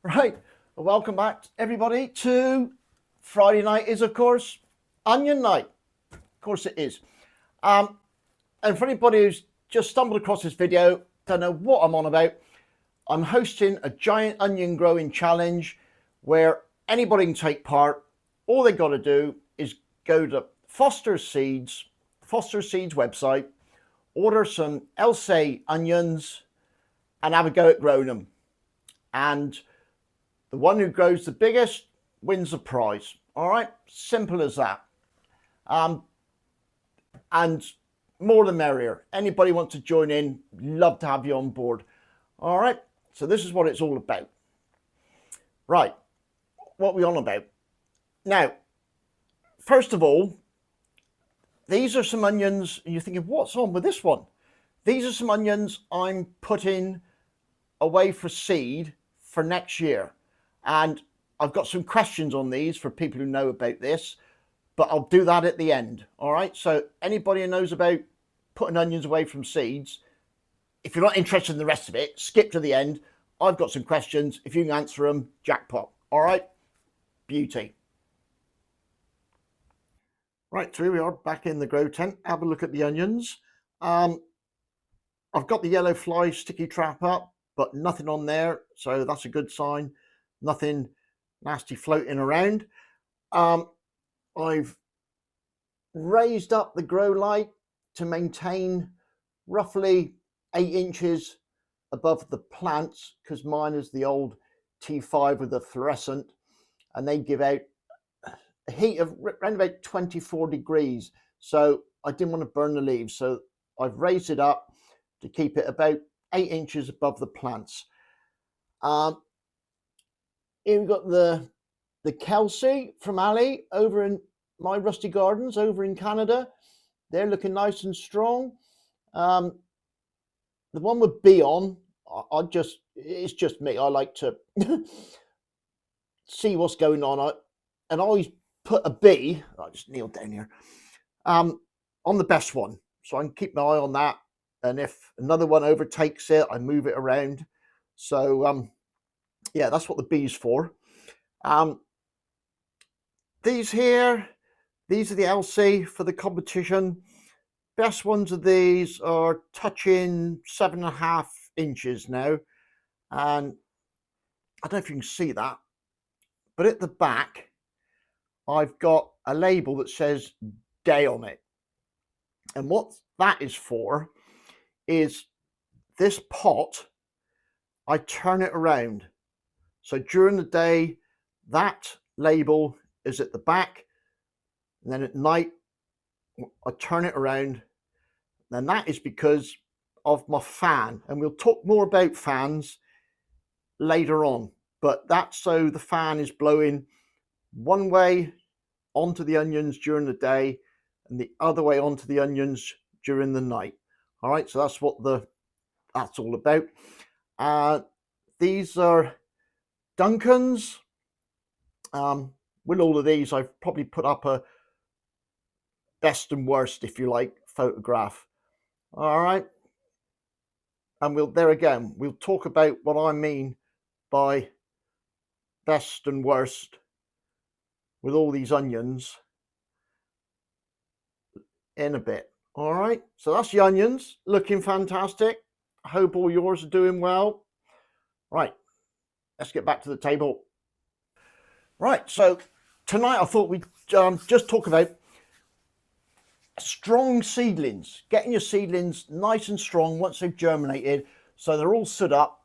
Right, well, welcome back, everybody, to Friday night is, of course, onion night. Of course it is. And for anybody who's just stumbled across this video, don't know what I'm on about, I'm hosting a giant onion growing challenge where anybody can take part. All they got to do is go to Foster Seeds website, order some Elsay onions, and have a go at growing them. And the one who grows the biggest wins the prize. All right, simple as that. And more the merrier. Anybody wants to join in, love to have you on board. All right, so this is what it's all about. Right, what are we on about? Now, first of all, these are some onions, and you're thinking, what's on with this one? These are some onions I'm putting away for seed for next year. And I've got some questions on these for people who know about this, but I'll do that at the end. All right. So anybody who knows about putting onions away from seeds, if you're not interested in the rest of it, skip to the end. I've got some questions. If you can answer them, jackpot. All right. Beauty. Right. So here we are back in the grow tent. Have a look at the onions. I've got the yellow fly sticky trap up, but nothing on there. So that's a good sign. Nothing nasty floating around. I've raised up the grow light to maintain roughly 8 inches above the plants, because mine is the old T5 with the fluorescent, and they give out a heat of around about 24 degrees. So I didn't want to burn the leaves. So I've raised it up to keep it about 8 inches above the plants. Here we've got the Kelsey from Ali over in my Rusty Gardens over in Canada. They're looking nice and strong. The one with B on, it's just me. I like to see what's going on. And I always put a B, I just kneel down here, on the best one. So I can keep my eye on that. And if another one overtakes it, I move it around. So, yeah, that's what the B's for. These are the LC for the competition. Best ones of these are touching 7.5 inches now. And I don't know if you can see that, but at the back, I've got a label that says day on it. And what that is for is this pot, I turn it around. So during the day, that label is at the back, and then at night, I turn it around. And that is because of my fan. And we'll talk more about fans later on, but that's so the fan is blowing one way onto the onions during the day and the other way onto the onions during the night. All right, so that's what that's all about. These are Duncan's. With all of these, I've probably put up a best and worst, if you like, photograph. All right, and we'll talk about what I mean by best and worst with all these onions in a bit. All right, so that's the onions looking fantastic. I hope all yours are doing well. Right, let's get back to the table. Right, so tonight I thought we'd just talk about strong seedlings, getting your seedlings nice and strong once they've germinated, so they're all stood up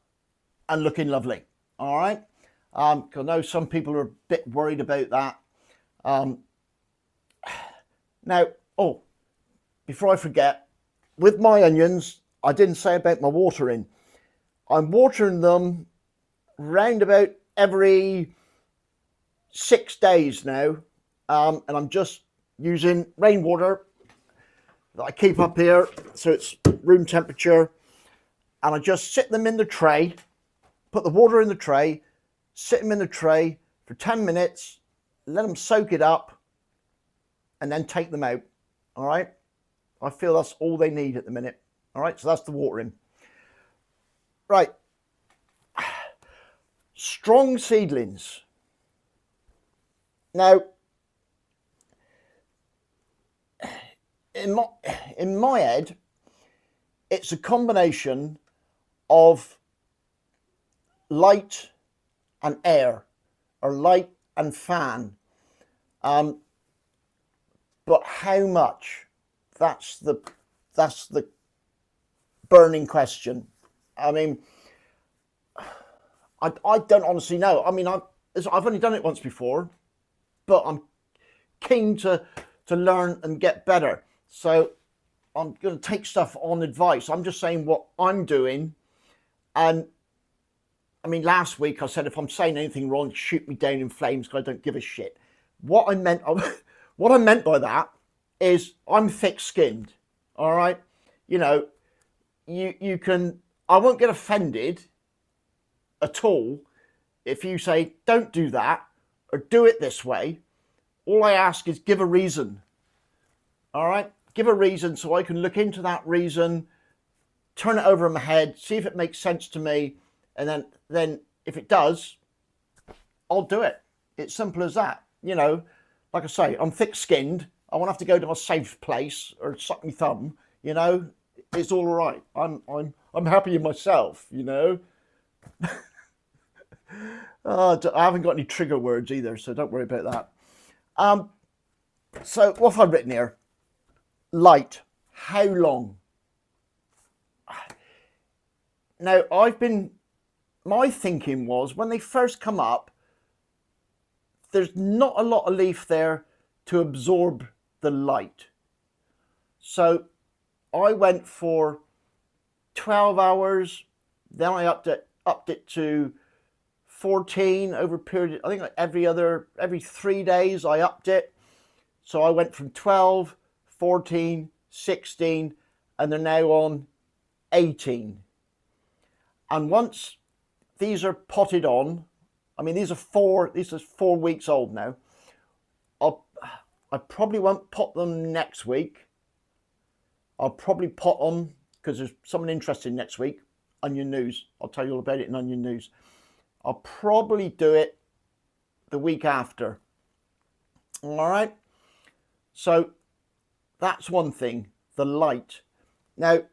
and looking lovely. All right, I know some people are a bit worried about that. Now, before I forget, with my onions, I didn't say about my watering. I'm watering them round about every 6 days now, and I'm just using rainwater that I keep up here, so it's room temperature, and I just sit them in the tray, put the water in the tray, sit them in the tray for 10 minutes, let them soak it up, and then take them out. All right, I feel that's all they need at the minute. All right, so that's the watering. Right, strong seedlings. Now, in my head, it's a combination of light and air, or light and fan. But how much? That's the burning question. I mean, I don't honestly know. I mean, I've only done it once before, but I'm keen to learn and get better. So I'm going to take stuff on advice. I'm just saying what I'm doing. And I mean, last week I said if I'm saying anything wrong, shoot me down in flames because I don't give a shit. What I meant by that is I'm thick-skinned. All right, you know, you can. I won't get offended at all if you say don't do that or do it this way. All I ask is give a reason. All right, give a reason so I can look into that reason, turn it over in my head, see if it makes sense to me, and then if it does, I'll do it. It's simple as that. You know, like I say, I'm thick-skinned. I won't have to go to a safe place or suck my thumb. You know, it's all right. I'm happy in myself. You know. I haven't got any trigger words either, so don't worry about that. So what have I written here? Light. How long? Now, my thinking was when they first come up, there's not a lot of leaf there to absorb the light. So I went for 12 hours, then I upped it to 14 over a period. I think like every 3 days I upped it. So I went from 12, 14, 16, and they're now on 18. And once these are potted on, I mean, these are 4 weeks old now. I probably won't pot them next week. I'll probably pot them because there's something interesting next week. Onion News. I'll tell you all about it in Onion News. I'll probably do it the week after. All right. So that's one thing, the light. Now,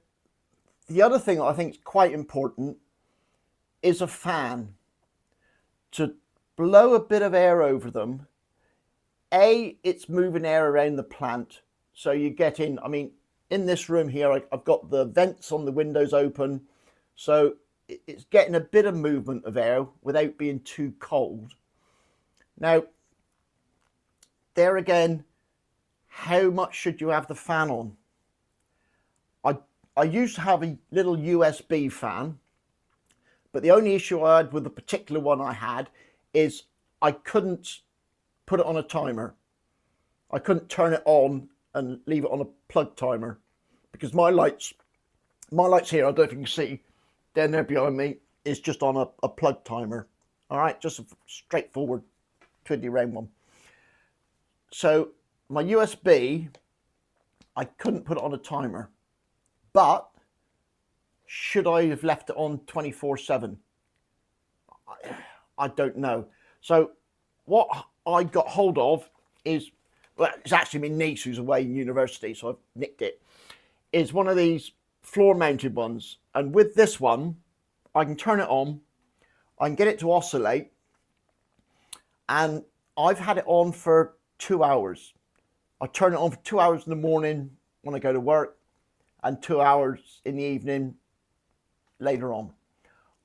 the other thing that I think is quite important is a fan to blow a bit of air over them. It's moving air around the plant. So you get in, I mean, in this room here, I've got the vents on the windows open. So it's getting a bit of movement of air without being too cold. Now, there again, how much should you have the fan on? I used to have a little USB fan, but the only issue I had with the particular one I had is I couldn't put it on a timer. I couldn't turn it on and leave it on a plug timer because my lights here, I don't know if you can see, down there behind me, is just on a plug timer. All right, just a straightforward twiddly round one. So my USB, I couldn't put it on a timer, but should I have left it on 24/7? I don't know. So what I got hold of is, well, it's actually my niece who's away in university, so I've nicked it. Is one of these floor mounted ones. And with this one, I can turn it on, I can get it to oscillate, and I've had it on for 2 hours. I turn it on for 2 hours in the morning when I go to work and 2 hours in the evening later on.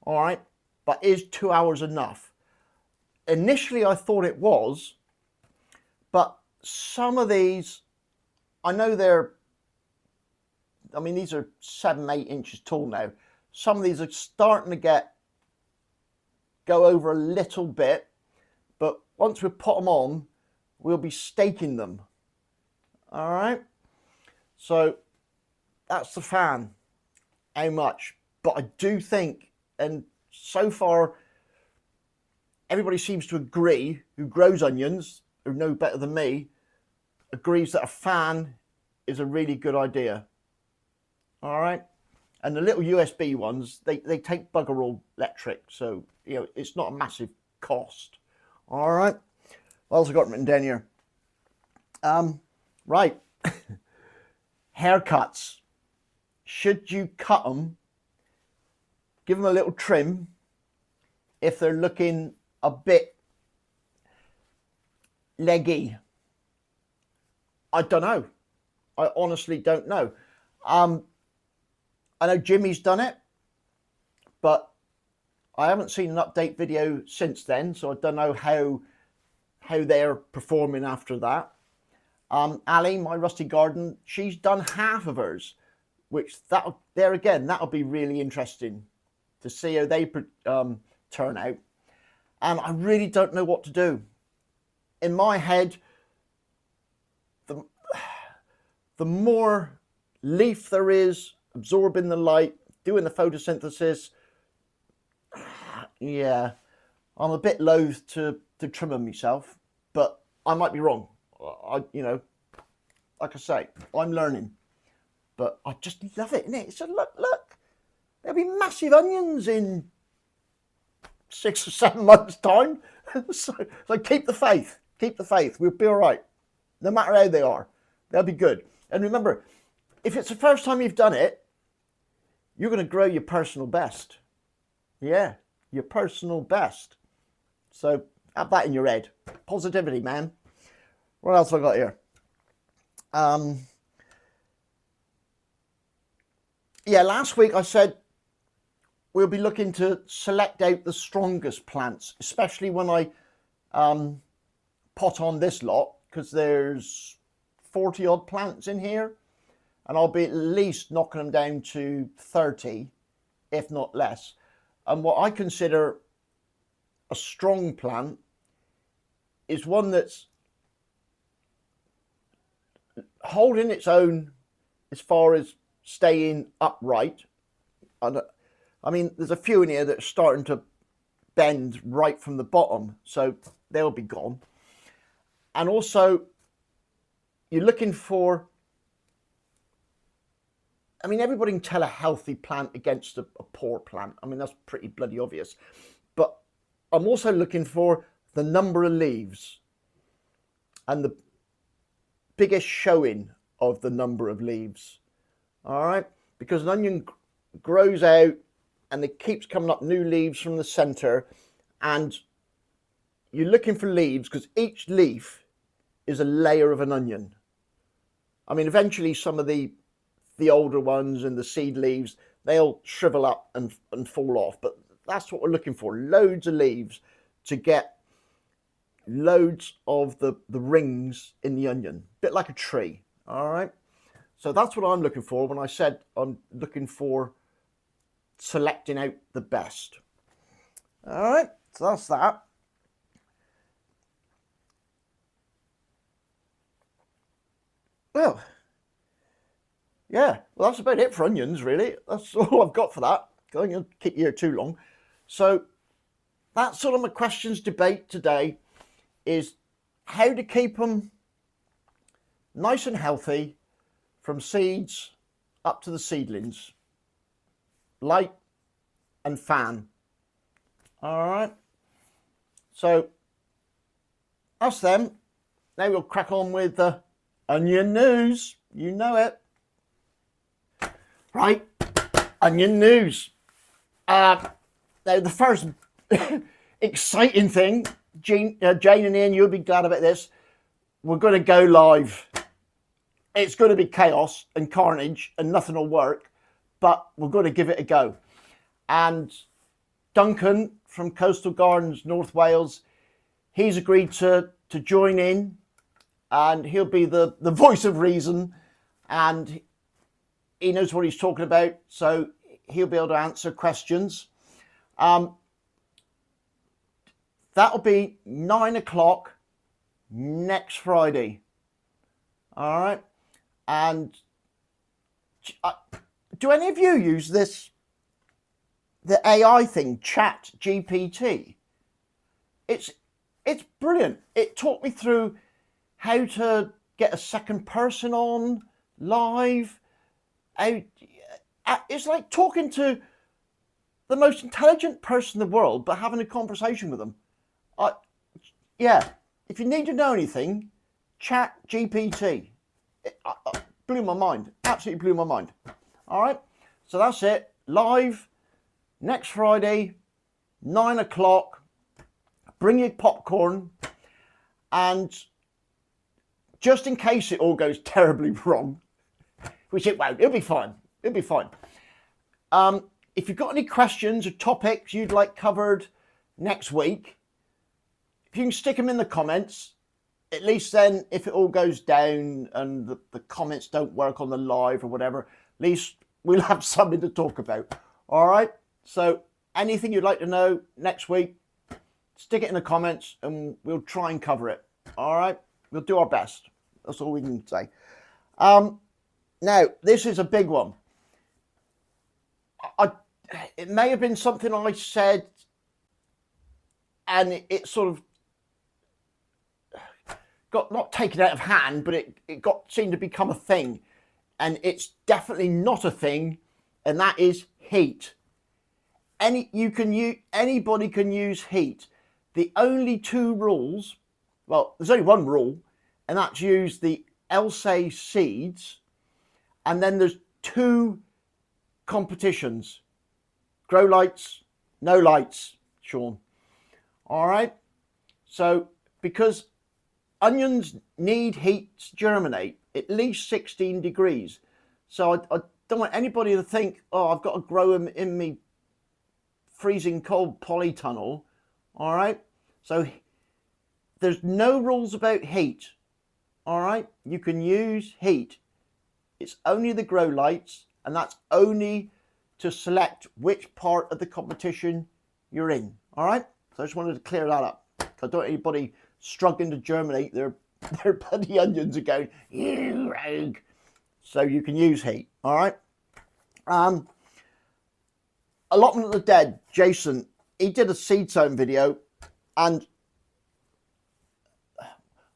All right, but is 2 hours enough? Initially, I thought it was, but some of these, I know these are 7, 8 inches tall now. Some of these are starting to go over a little bit, but once we put them on, we'll be staking them. All right. So that's the fan. How much? But I do think, and so far, everybody seems to agree, who grows onions, who know better than me, agrees that a fan is a really good idea. All right. And the little USB ones, they take bugger all electric. So you know, it's not a massive cost. All right. What else I got written down here? Right. Haircuts. Should you cut them? Give them a little trim if they're looking a bit leggy. I don't know. I honestly don't know. I know Jimmy's done it, but I haven't seen an update video since then, so I don't know how they're performing after that. Ali, my rusty garden, she's done half of hers, which that'll be really interesting to see how they turn out. And I really don't know what to do. In my head, the more leaf there is absorbing the light, doing the photosynthesis, yeah, I'm a bit loath to trim them myself, but I might be wrong. You know, like I say, I'm learning, but I just love it, innit? So look, there'll be massive onions in 6 or 7 months' time. so keep the faith. Keep the faith. We'll be all right. No matter how they are, they'll be good. And remember, if it's the first time you've done it, you're going to grow your personal best. Yeah, your personal best. So have that in your head. Positivity, man. What else have I got here? Yeah, last week I said we'll be looking to select out the strongest plants, especially when I pot on this lot, because there's 40 odd plants in here, and I'll be at least knocking them down to 30, if not less. And what I consider a strong plant is one that's holding its own as far as staying upright. And I mean, there's a few in here that are starting to bend right from the bottom, so they'll be gone. And also, you're looking for, I mean, everybody can tell a healthy plant against a poor plant. I mean, that's pretty bloody obvious. But I'm also looking for the number of leaves and the biggest showing of the number of leaves. All right, because an onion grows out and it keeps coming up new leaves from the center, and you're looking for leaves because each leaf is a layer of an onion. I mean, eventually some of the older ones and the seed leaves, they'll shrivel up and fall off, but that's what we're looking for. Loads of leaves to get loads of the rings in the onion, a bit like a tree. All right, so that's what I'm looking for when I said I'm looking for selecting out the best. All right, so that's that. Well, yeah, well, that's about it for onions, really. That's all I've got for that. Going to keep you here too long. So that's sort of my questions debate today, is how to keep them nice and healthy from seeds up to the seedlings. Light and fan. All right. So that's them. Now we'll crack on with the onion news. You know it. Right. Onion news. Now the first exciting thing, Jane and Ian, you'll be glad about this. We're going to go live. It's going to be chaos and carnage and nothing will work, but we're going to give it a go. And Duncan from Coastal Gardens, North Wales, he's agreed to join in, and he'll be the voice of reason, and he knows what he's talking about, so he'll be able to answer questions. That'll be 9 o'clock next Friday. All right. And do any of you use the AI thing, Chat GPT? It's brilliant. It taught me through how to get a second person on live. It's like talking to the most intelligent person in the world, but having a conversation with them. Yeah, if you need to know anything, chat GPT. It blew my mind, absolutely blew my mind. All right, so that's it. Live next Friday, 9 o'clock. Bring your popcorn, and just in case it all goes terribly wrong, which it won't, it'll be fine. It'll be fine. If you've got any questions or topics you'd like covered next week, if you can stick them in the comments, at least then if it all goes down and the comments don't work on the live or whatever, at least we'll have something to talk about. All right. So anything you'd like to know next week, stick it in the comments and we'll try and cover it. All right. We'll do our best. That's all we can say. Now, this is a big one. It may have been something I said and it sort of got not taken out of hand, but it seemed to become a thing. And it's definitely not a thing, and that is heat. Anybody can use heat. The only two rules, well, there's only one rule, and that's use the Elsay seeds. And then there's two competitions. Grow lights, no lights, Sean. All right. So because onions need heat to germinate, at least 16 degrees. So I don't want anybody to think, oh, I've got to grow them in me freezing cold polytunnel. All right. So there's no rules about heat. All right. You can use heat. It's only the grow lights, and that's only to select which part of the competition you're in. All right. So I just wanted to clear that up. I don't want anybody struggling to germinate their bloody onions and going, you rogue. So you can use heat. All right. Allotment of the Dead, Jason, he did a seed sowing video, and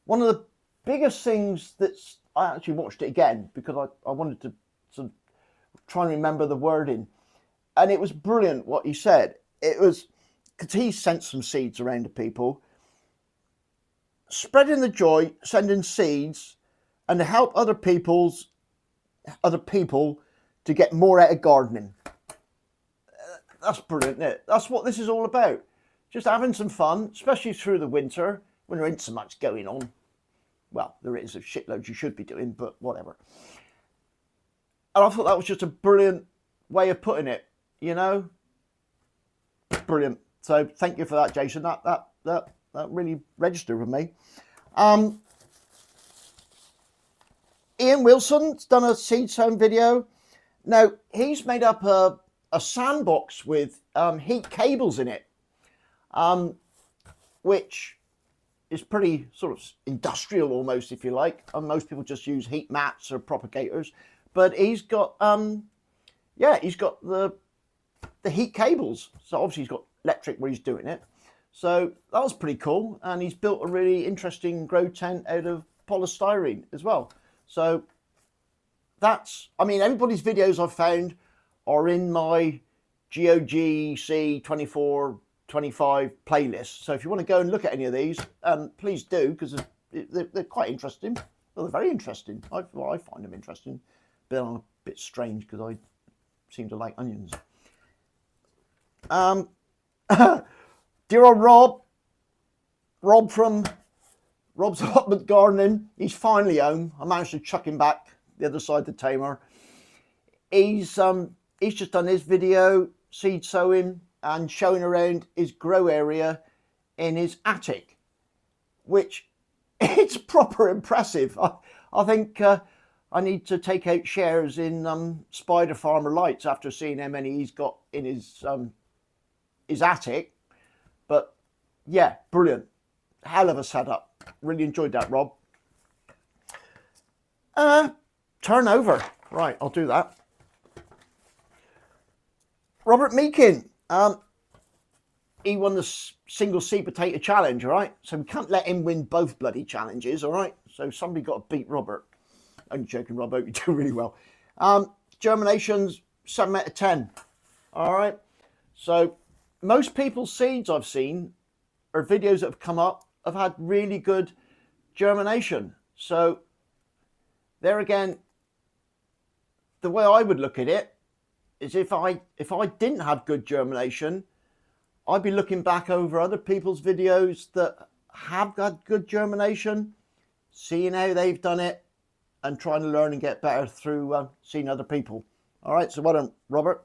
one of the biggest things that's, I actually watched it again because I wanted to sort of try and remember the wording, and it was brilliant what he said. It was because he sent some seeds around to people, spreading the joy, sending seeds, and to help other people to get more out of gardening. That's brilliant, isn't it? That's what this is all about. Just having some fun, especially through the winter when there ain't so much going on. Well, there is a shitload you should be doing, but whatever. And I thought that was just a brilliant way of putting it, you know? Brilliant. So thank you for that, Jason. That really registered with me. Ian Wilson's done a seed sowing video. Now, he's made up a sandbox with heat cables in it, which is pretty sort of industrial almost, if you like. Most people just use heat mats or propagators, but he's got he's got the heat cables. So obviously he's got electric where he's doing it. So that was pretty cool, and he's built a really interesting grow tent out of polystyrene as well. So that's, I mean, everybody's videos I've found are in my GOGC 24-25 playlist. So if you want to go and look at any of these, please do, because they're quite interesting. Well, they're very interesting. I find them interesting. But I'm a bit strange because I seem to like onions. Dear old Rob from Rob's Allotment Gardening, he's finally home. I managed to chuck him back the other side of the tamer. He's just done his video, seed sowing, and showing around his grow area in his attic, which it's proper impressive. I think I need to take out shares in Spider Farmer Lights after seeing how many he's got in his attic. But yeah, brilliant. Hell of a setup. Really enjoyed that, Rob. Turnover. Right, I'll do that. Robert Meakin. He won the single seed potato challenge, all right? So we can't let him win both bloody challenges, all right? So somebody got to beat Robert. I'm joking, Rob. I hope you do really well. Germinations, 7 out of 10. All right. So most people's seeds I've seen, or videos that have come up, have had really good germination. So there again, the way I would look at it is if I didn't have good germination, I'd be looking back over other people's videos that have got good germination, seeing how they've done it, and trying to learn and get better through seeing other people. All right, so well done, Robert.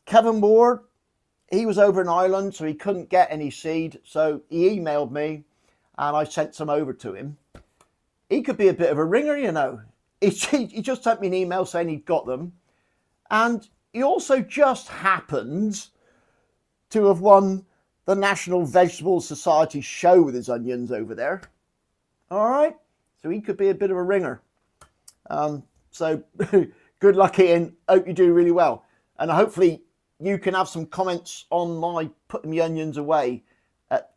Kevin Ward, he was over in Ireland, so he couldn't get any seed. So he emailed me and I sent some over to him. He could be a bit of a ringer, you know. He just sent me an email saying he'd got them. And he also just happens to have won the National Vegetable Society show with his onions over there. All right. So he could be a bit of a ringer. So good luck, Ian. Hope you do really well. And hopefully you can have some comments on my putting the onions away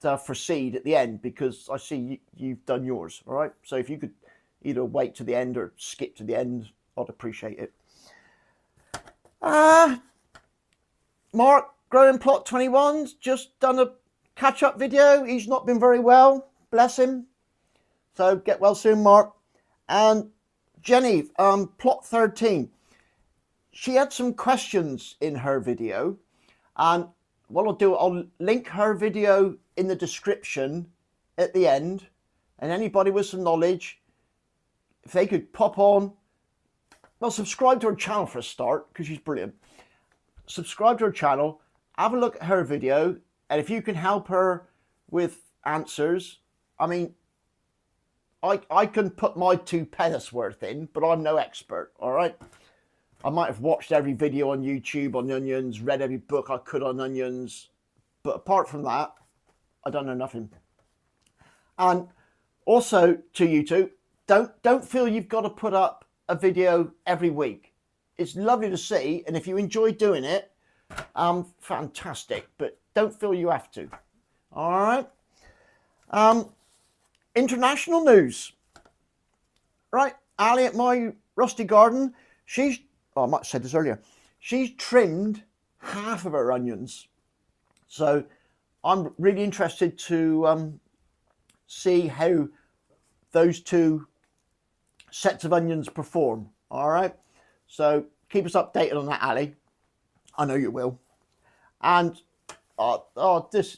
for seed at the end, because I see you've done yours. All right. So if you could either wait to the end or skip to the end, I'd appreciate it. Mark, Growing Plot 21's just done a catch-up video. He's not been very well. Bless him. So get well soon, Mark. And Jenny, Plot 13. She had some questions in her video. And what I'll do, I'll link her video in the description at the end. And anybody with some knowledge, if they could pop on, well, subscribe to her channel for a start, because she's brilliant. Subscribe to her channel, have a look at her video, and if you can help her with answers, I mean, I can put my 2 pence worth in, but I'm no expert, all right? I might have watched every video on YouTube on onions, read every book I could on onions, but apart from that, I don't know nothing. And also to you two, don't feel you've got to put up a video every week. It's lovely to see, and if you enjoy doing it, fantastic, but don't feel you have to. All right. International news. Right, Ali at my rusty garden, I might have said this earlier, she's trimmed half of her onions. So I'm really interested to see how those 2 sets of onions perform. All right, so keep us updated on that, Ali. I know you will. And this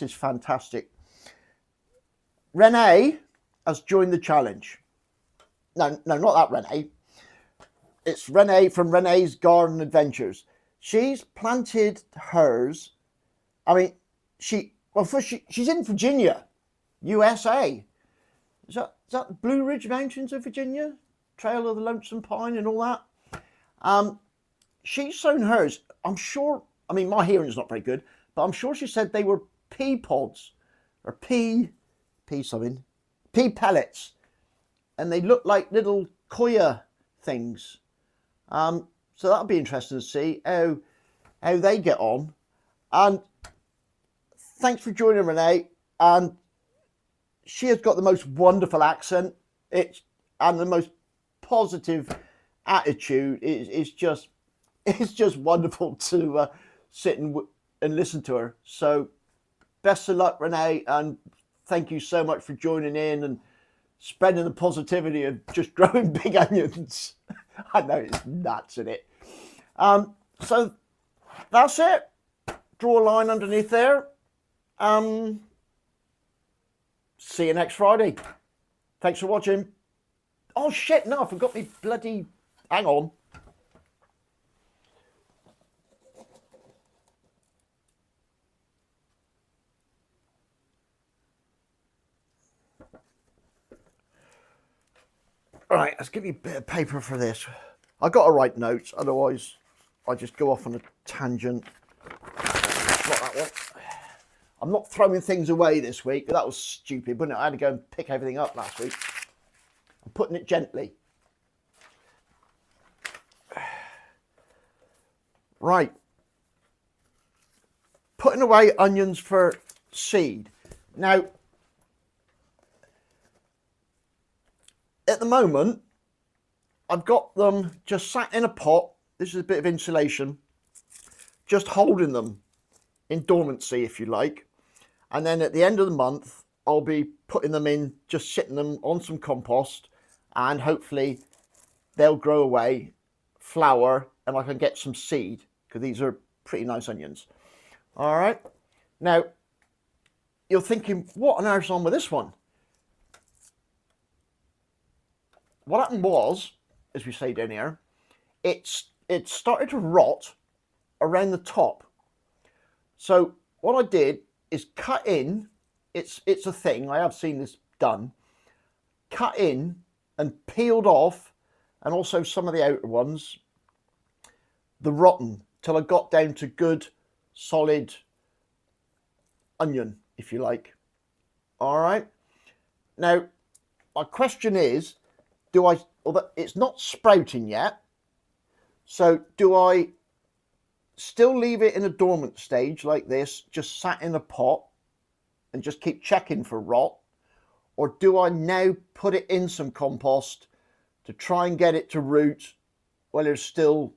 is fantastic. Renee has joined the challenge. No, not that Renee. It's Renee from Renee's Garden Adventures. She's planted hers. I mean, she's in Virginia, USA. Is that Blue Ridge Mountains of Virginia? Trail of the Lonesome Pine and all that. She's sown hers. I'm sure, I mean, my hearing's not very good, but I'm sure she said they were pea pods or pea pellets. And they look like little koya things. So that'll be interesting to see how they get on. And thanks for joining, Renee. And she has got the most wonderful accent. And the most positive attitude. It's just wonderful to sit and listen to her. So best of luck, Renee, and thank you so much for joining in and spreading the positivity of just growing big onions. I know it's nuts, isn't it? So that's it. Draw a line underneath there. See you next Friday. Thanks for watching. Oh shit, no, I forgot me bloody... Hang on. Right, let's give you a bit of paper for this. I got to write notes, otherwise I just go off on a tangent. Not that one. I'm not throwing things away this week. That was stupid, wasn't it? I had to go and pick everything up last week. I'm putting it gently. Right. Putting away onions for seed. Now, at the moment, I've got them just sat in a pot. this is a bit of insulation, just holding them in dormancy, if you like. And then at the end of the month, I'll be putting them in, just sitting them on some compost, and hopefully they'll grow away, flower, and I can get some seed, because these are pretty nice onions. All right. Now, you're thinking, what on earth's on with this one? What happened was, as we say down here, it started to rot around the top. So what I did is cut in, it's a thing, I have seen this done, cut in and peeled off, and also some of the outer ones, the rotten, till I got down to good, solid onion, if you like. All right. Now, my question is, although it's not sprouting yet, so do I still leave it in a dormant stage like this, just sat in a pot and just keep checking for rot? Or do I now put it in some compost to try and get it to root while there's still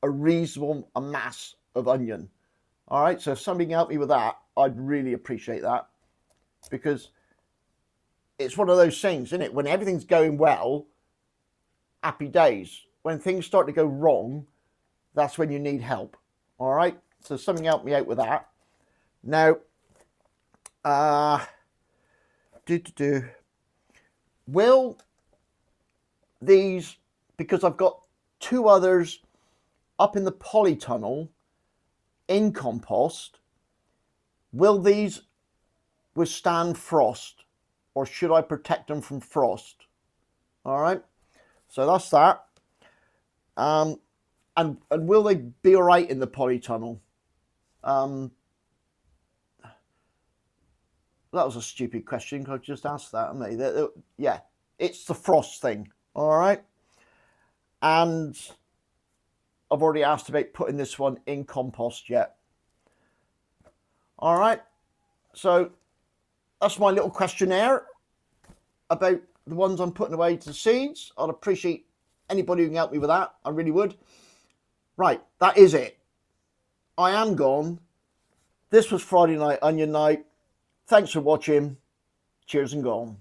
a reasonable mass of onion? All right, so if somebody can help me with that, I'd really appreciate that, because it's one of those things, isn't it? When everything's going well, happy days. When things start to go wrong, that's when you need help. All right, so something help me out with that. Now, will these, because I've got two others up in the polytunnel in compost, will these withstand frost, or should I protect them from frost? All right, so that's that. And will they be all right in the polytunnel? That was a stupid question. I just asked that, haven't I? Yeah, it's the frost thing. All right. And I've already asked about putting this one in compost yet. All right. So that's my little questionnaire about the ones I'm putting away to seeds. I'd appreciate anybody who can help me with that. I really would. Right, that is it. I am gone. This was Friday Night Onion Night. Thanks for watching. Cheers and gone.